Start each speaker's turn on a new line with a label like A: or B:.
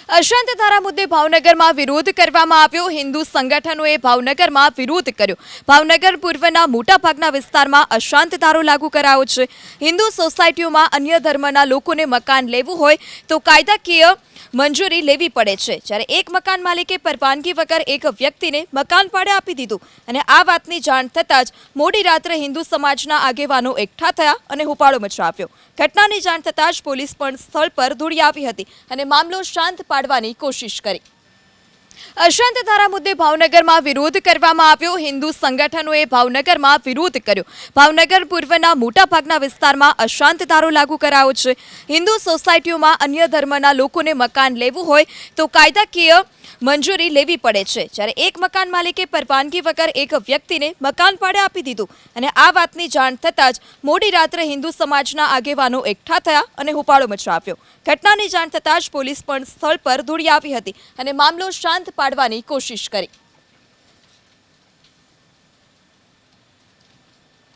A: અશાંત ધારા મુદ્દે ભાવનગરમાં વિરોધ કરવામાં આવ્યો. હિન્દુ સંગઠનોએ ભાવનગરમાં વિરોધ કર્યો. ભાવનગર પૂર્વના મોટાભાગના વિસ્તારમાં અશાંત ધારો લાગુ કરાયો છે. હિન્દુ સોસાયટીઓમાં અન્ય ધર્મના લોકોને મકાન લેવું હોય તો કાયદાકીય મંજૂરી લેવી પડે છે, જ્યારે એક મકાન માલિકે પરવાનગી વગર એક વ્યક્તિને મકાન ભાડે આપી દીધું. અને આ વાતની જાણ થતાં જ મોડી રાત્રે હિન્દુ સમાજના આગેવાનો એકઠા થયા અને હોબાળો મચાવ્યો. ઘટનાની જાણ થતાં જ પોલીસ પણ સ્થળ પર દોડી આવી હતી અને મામલો શાંત પાડવાની કોશિશ કરી. અશાંત ધારા મુદ્દે ભાવનગરમાં વિરોધ કરવામાં આવ્યો. હિન્દુ સંગઠનોએ ભાવનગરમાં વિરોધ કર્યો. ભાવનગર પૂર્વના મોટાભાગના વિસ્તારમાં અશાંત ધારો લાગુ કરાયો છે. હિન્દુ સોસાયટીઓમાં અન્ય ધર્મના લોકોને મકાન લેવું હોય તો કાયદાકીય મંજૂરી લેવી પડે છે, જ્યારે એક મકાન માલિકે પરવાનગી વગર એક વ્યક્તિને મકાન ભાડે આપી દીધું. અને આ વાતની જાણ થતાં જ મોડી રાત્રે હિન્દુ સમાજના આગેવાનો એકઠા થયા અને હોબાળો મચાવ્યો. ઘટનાની જાણ થતાં જ પોલીસ પણ સ્થળ પર દોડી આવી હતી અને મામલો શાંત પાડવાની કોશિશ કરી.